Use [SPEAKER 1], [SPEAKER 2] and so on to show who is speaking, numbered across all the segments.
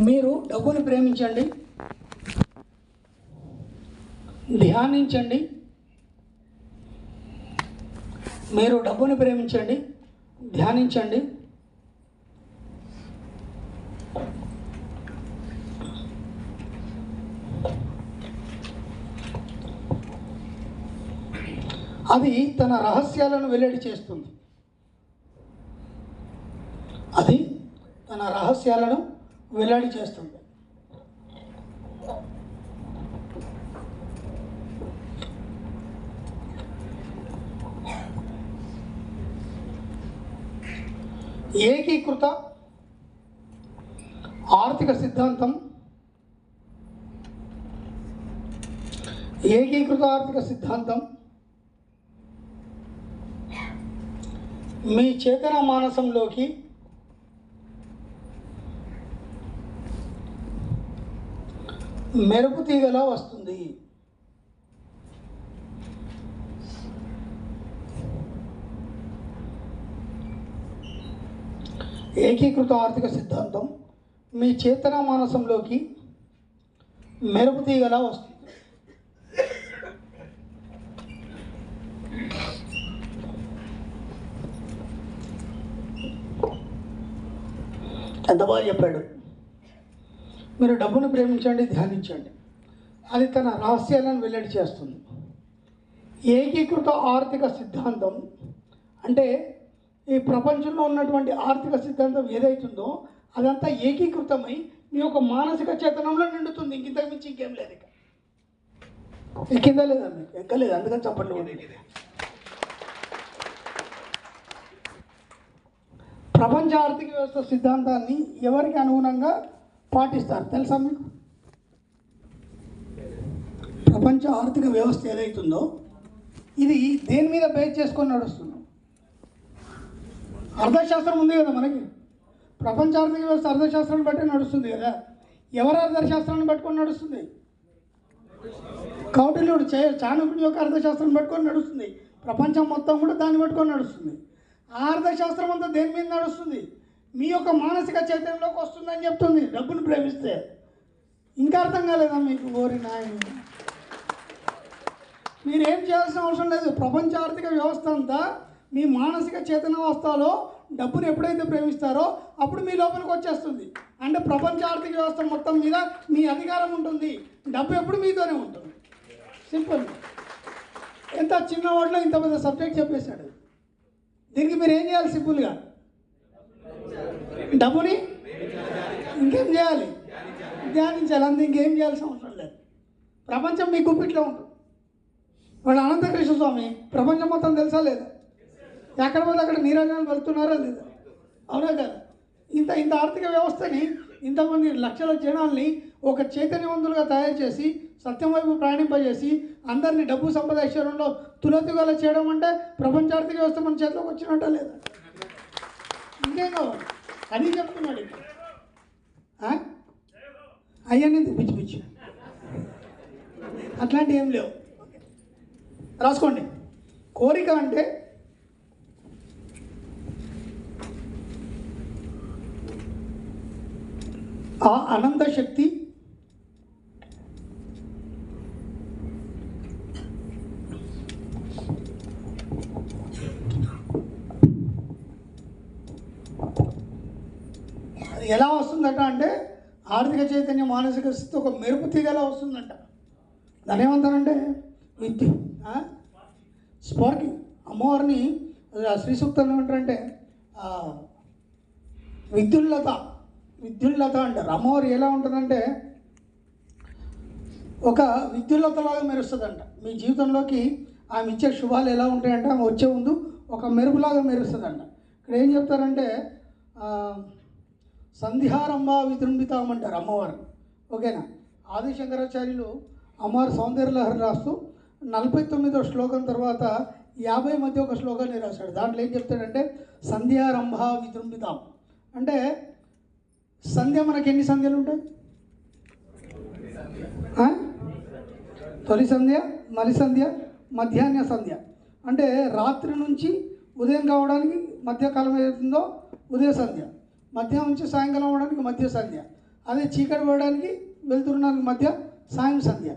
[SPEAKER 1] మీరు డబ్బును ప్రేమించండి, ధ్యానించండి. మీరు డబ్బును ప్రేమించండి, ధ్యానించండి. అది తన రహస్యాలను వెల్లడి చేస్తుంది. అది తన రహస్యాలను వెల్లడి చేస్తుంది. ఏకీకృత ఆర్థిక సిద్ధాంతం, ఏకీకృత ఆర్థిక సిద్ధాంతం మీ చేతన మానసంలోకి మెరుపు తీగలా వస్తుంది. ఏకీకృత ఆర్థిక సిద్ధాంతం మీ చేతన మానసంలోకి మెరుపు తీగలా వస్తుంది. ఎంత బాగా చెప్పాడు. మీరు డబ్బును ప్రేమించండి, ధ్యానించండి. అది తన రహస్యాలను వెల్లడి చేస్తుంది. ఏకీకృత ఆర్థిక సిద్ధాంతం అంటే ఈ ప్రపంచంలో ఉన్నటువంటి ఆర్థిక సిద్ధాంతం ఏదైతుందో అదంతా ఏకీకృతమై మీ యొక్క మానసిక చేతనంలో నిండుతుంది. ఇంతకు మించి ఇంకేం లేదు. ఇక ఎక్కిందా లేదా? మీకు ఎక్కలేదు, అందుకని చెప్పండి. ప్రపంచ ఆర్థిక వ్యవస్థ సిద్ధాంతాన్ని ఎవరికి అనుగుణంగా పాటిస్తారు తెలుసా మీకు? ప్రపంచ ఆర్థిక వ్యవస్థ ఏదైతుందో ఇది దేని మీద బేస్ చేసుకొని నడుస్తుంది? అర్థశాస్త్రం ఉంది కదా మనకి. ప్రపంచ ఆర్థిక వ్యవస్థ అర్థశాస్త్రాన్ని బట్టి నడుస్తుంది కదా. ఎవరు అర్థశాస్త్రాన్ని పట్టుకొని నడుస్తుంది? కౌటిల్యుడు చాణక్యుడి యొక్క అర్థశాస్త్రాన్ని పట్టుకొని నడుస్తుంది. ప్రపంచం మొత్తం కూడా దాన్ని పట్టుకొని నడుస్తుంది. ఆ అర్థశాస్త్రం అంతా దేని మీద నడుస్తుంది? మీ యొక్క మానసిక చైతన్యంలోకి వస్తుందని చెప్తుంది డబ్బును ప్రేమిస్తే. ఇంకా అర్థం కాలేదా మీకు? ఓరి నాయన, మీరేం చేయాల్సిన అవసరం లేదు. ప్రపంచ ఆర్థిక వ్యవస్థ అంతా మీ మానసిక చేతనావస్థలో డబ్బును ఎప్పుడైతే ప్రేమిస్తారో అప్పుడు మీ లోపలికి వచ్చేస్తుంది. అంటే ప్రపంచ ఆర్థిక వ్యవస్థ మొత్తం మీద మీ అధికారం ఉంటుంది. డబ్బు ఎప్పుడు మీతోనే ఉంటుంది. సింపుల్. ఎంత చిన్న వాటిలో ఇంత పెద్ద సబ్జెక్ట్ చెప్పేశాడు. దీనికి మీరు ఏం చేయాలి? సింపుల్గా డబ్బుని ఇంకేం చేయాలి? ధ్యానించాలి. అంత ఇంకేం చేయాల్సిన అవసరం లేదు. ప్రపంచం మీ గుప్పిట్లో ఉంటుంది. వాడు అనంతకృష్ణ స్వామి ప్రపంచం మొత్తం తెలుసా లేదా? ఎక్కడ పోతే అక్కడ నీరాజనాలు వెళ్తున్నారా లేదా? అవునా కదా? ఇంత ఆర్థిక వ్యవస్థని, ఇంతమంది లక్షల జనాల్ని ఒక చైతన్యవంతులుగా తయారు చేసి సత్యం వైపు ప్రయాణింపజేసి అందరినీ డబ్బు సంపద ఐశ్వర్యంలో తులతుగల చేయడం అంటే ప్రపంచ ఆర్థిక వ్యవస్థ మన చేతిలోకి వచ్చినట్ట లేదా? ఇంకేం కావాలి? అది చెప్తున్నాడు. అయ్యని పిచ్చి పిచ్చి అట్లాంటివి ఏం లేవు. రాసుకోండి. కోరిక అంటే ఆ అనంత శక్తి అది ఎలా వస్తుందట అంటే ఆర్థిక చైతన్యం మానసిక స్థితి ఒక మెరుపు తీగలా వస్తుందంట. దాని ఏమంటారంటే స్పార్కింగ్. అమ్మవారిని శ్రీ సూక్తంలో ఏమంటారంటే విద్యుల్లత అంటారు. అమ్మవారు ఎలా ఉంటుందంటే ఒక విద్యుల్లతలాగా మెరుస్తుందంట. మీ జీవితంలోకి ఆమె ఇచ్చే శుభాలు ఎలా ఉంటాయంటే ఆమె వచ్చే ముందు ఒక మెరుపులాగా మెరుస్తుందంట. ఇక్కడ ఏం చెప్తారంటే సంధ్యారంభ విజృంభితామంటారు అమ్మవారు. ఓకేనా? ఆదిశంకరాచార్యులు అమ్మవారు సౌందర్యలహరి రాస్తూ 49వ శ్లోకం తర్వాత 50 మధ్య ఒక శ్లోకాన్ని రాశాడు. దాంట్లో ఏం చెప్తాడంటే సంధ్యారంభ విజృంభితాం అంటే సంధ్య మనకి ఎన్ని సంధ్యలు ఉంటాయి? తొలి సంధ్య, మలి సంధ్య, మధ్యాహ్న సంధ్య. అంటే రాత్రి నుంచి ఉదయం కావడానికి మధ్యకాలం ఏదైతుందో ఉదయ సంధ్య, మధ్యాహ్నం నుంచి సాయంకాలం అవడానికి మధ్య సంధ్య, అదే చీకటి పడడానికి వెళ్తురునానికి మధ్య సాయం సంధ్య.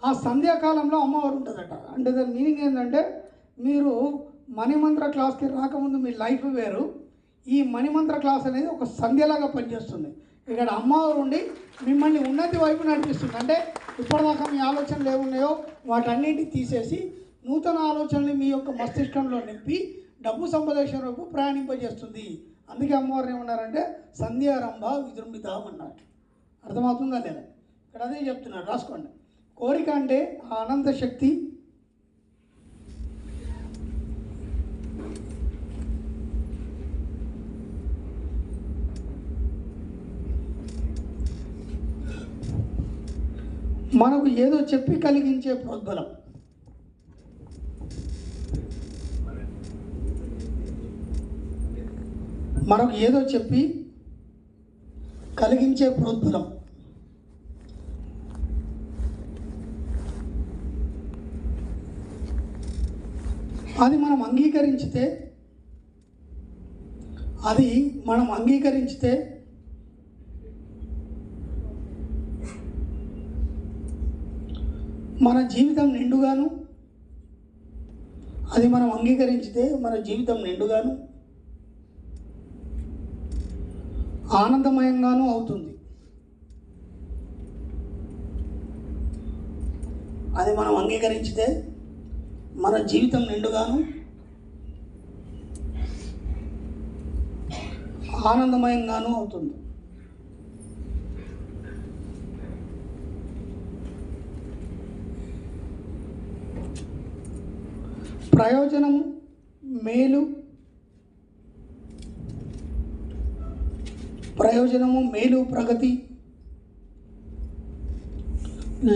[SPEAKER 1] ఆ సంధ్యాకాలంలో అమ్మవారు ఉంటుందట. అంటే దాని మీనింగ్ ఏంటంటే మీరు మణిమంత్ర క్లాస్కి రాకముందు మీ లైఫ్ వేరు, ఈ మణిమంత్ర క్లాస్ అనేది ఒక సంధ్యలాగా పనిచేస్తుంది. ఇక్కడ అమ్మవారు ఉండి మిమ్మల్ని ఉన్నతి వైపు నడిపిస్తుంది. అంటే ఇప్పటిదాకా మీ ఆలోచనలు ఏమున్నాయో వాటన్నింటినీ తీసేసి నూతన ఆలోచనలు మీ యొక్క మస్తిష్కంలో నింపి డబ్బు సంపాదించే వైపు ప్రయాణింపజేస్తుంది. అందుకే అమ్మవారిని ఏమన్నారంటే సంధ్యారంభ విజృంభితాం అన్నారు. అర్థమవుతుందా లేదా? ఇక్కడ అదే చెప్తున్నారు, రాసుకోండి. కోరిక అంటే ఆ అనంత శక్తి మనకు ఏదో చెప్పి కలిగించే ప్రోద్బలం. మనకు ఏదో చెప్పి కలిగించే ప్రోద్బలం. అది మనం అంగీకరించితే మన జీవితం నిండుగాను, అది మనం అంగీకరించితే మన జీవితం నిండుగాను ఆనందమయంగానూ అవుతుంది. అది మనం అంగీకరించితే మన జీవితం నిండుగాను ఆనందమయంగానూ అవుతుంది. ప్రయోజనము, మేలు, ప్రగతి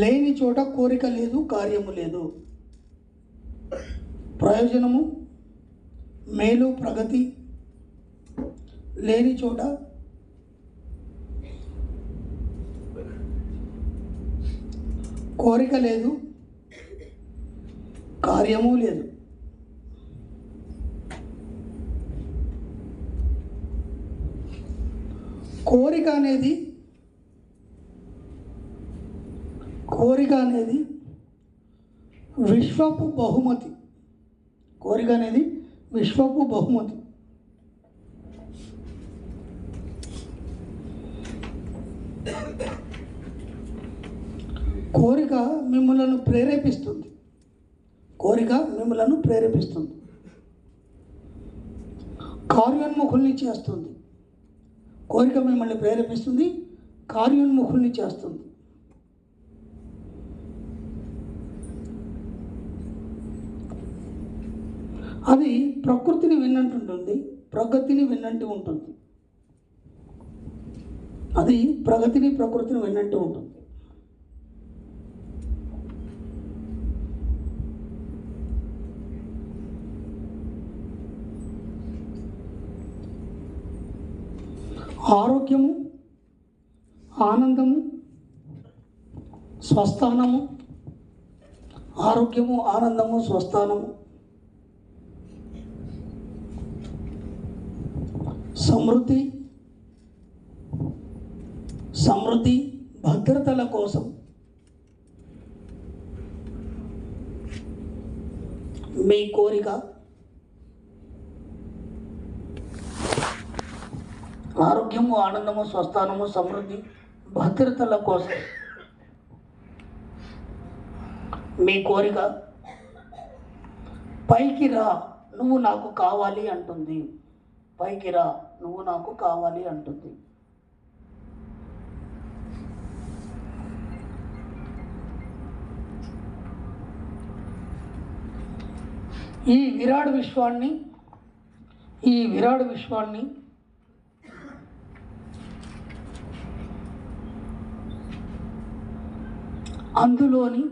[SPEAKER 1] లేని చోట కోరిక లేదు, కార్యము లేదు. ప్రయోజనము, మేలు, ప్రగతి లేని చోట కోరిక లేదు, కార్యము లేదు. కోరిక అనేది విశ్వపు బహుమతి. కోరిక అనేది విశ్వపు బహుమతి. కోరిక మిమ్మల్ని ప్రేరేపిస్తుంది. కార్యోన్ముఖుల్ని చేస్తుంది. కోరిక మిమ్మల్ని ప్రేరేపిస్తుంది, కార్యోన్ముఖుల్ని చేస్తుంది. అది ప్రకృతిని విన్నట్టుంటుంది, ప్రగతిని విన్నట్టు ఉంటుంది. అది ప్రగతిని, ప్రకృతిని విన్నట్టు ఉంటుంది. ఆరోగ్యము, ఆనందము, స్వస్థానము. ఆరోగ్యము, ఆనందము, స్వస్థానము, సమృద్ధి, భద్రతల కోసం మీ కోరిక. ఆరోగ్యము, ఆనందము, స్వస్థానము, సమృద్ధి, భద్రతల కోసం మీ కోరిక. పైకి రా, నువ్వు నాకు కావాలి అంటుంది. పైకి రా, నువ్వు నాకు కావాలి అంటుంది. ఈ విరాట్ విశ్వాన్ని అందులోని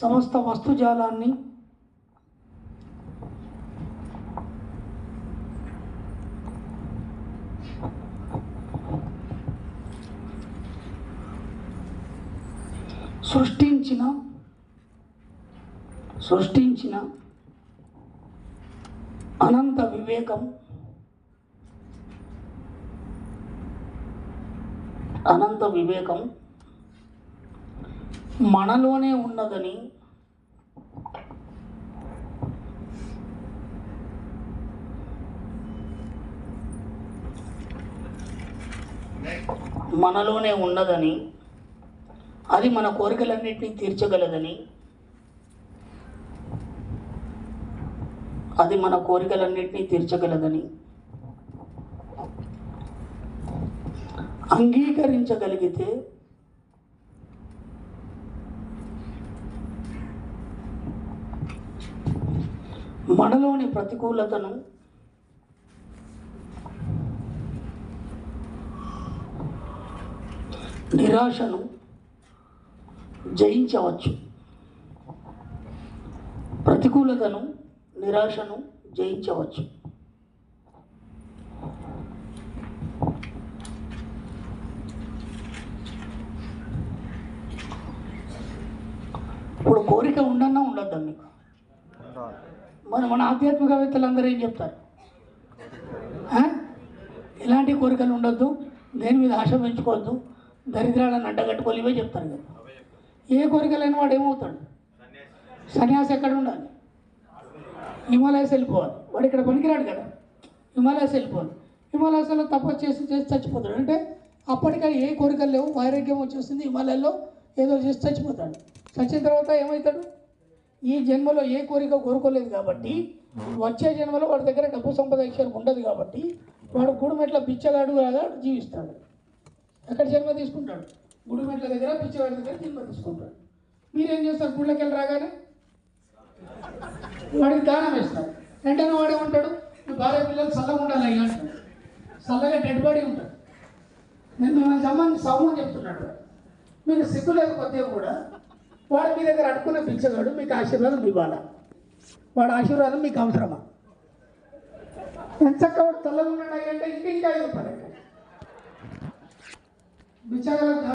[SPEAKER 1] సమస్త వస్తుజాలాన్ని సృష్టించిన అనంత వివేకం అనంత వివేకం మనలోనే ఉన్నదని అది మన కోరికలన్నింటినీ తీర్చగలదని అంగీకరించగలిగితే మనలోని ప్రతికూలతను నిరాశను జయించవచ్చు. ఇప్పుడు కోరిక ఉండన్నా ఉండద్దా మీకు? మన ఆధ్యాత్మికవేత్తలందరూ ఏం చెప్తారు? ఎలాంటి కోరికలు ఉండొద్దు, దేని మీద ఆశ పెంచుకోవద్దు, దరిద్రాలను అడ్డగట్టుకోవాలి, ఇవే చెప్తారు కదా. ఏ కోరిక లేని వాడు ఏమవుతాడు? సన్యాసి ఎక్కడ ఉండాలి? హిమాలయస్ వెళ్ళిపోవాలి. వాడు ఇక్కడ పనికిరాడు కదా, హిమాలయస్ వెళ్ళిపోవాలి. హిమాలయాస్లో తపస్సు చేసి చచ్చిపోతాడు. అంటే అప్పటికే ఏ కోరికలు లేవు, వైరాగ్యం వచ్చేసింది, హిమాలయాల్లో ఏదో చేసి చచ్చిపోతాడు. చచ్చిన తర్వాత ఏమవుతాడు? ఈ జన్మలో ఏ కోరిక కోరుకోలేదు కాబట్టి వచ్చే జన్మలో వాడి దగ్గర డబ్బు సంపద ఐశ్వర్యం ఉండదు కాబట్టి వాడు గుడిమెట్ల బిచ్చగాడు లాగా జీవిస్తాడు. ఎక్కడ జన్మ తీసుకుంటాడు? గుడిమెట్ల దగ్గర బిచ్చగాడి దగ్గర జన్మ తీసుకుంటాడు. మీరేం చేస్తారు? గుళ్ళకి వెళ్ళి రాగానే వాడికి దానం వేస్తారు. వెంటనే వాడేమంటాడు? మీ భార్య పిల్లలు చల్లగా ఉండాలి అయ్యా అంటాడు. చల్లగా డెడ్ బాడీ ఉంటాడు. నేను మిమ్మల్ని సంబంధించి సౌమని చెప్తున్నాడు. మీకు సిగ్గు లేకపోతే కూడా వాడు మీ దగ్గర అడుక్కునే పిచ్చగాడు మీకు ఆశీర్వాదం ఇవ్వాలా? వాడు ఆశీర్వాదం మీకు అవసరమా? ఎంత చక్కగా చల్లగా ఉన్నాడు అంటే ఇంకా 5 రూపాయలు బిచ్చగాడు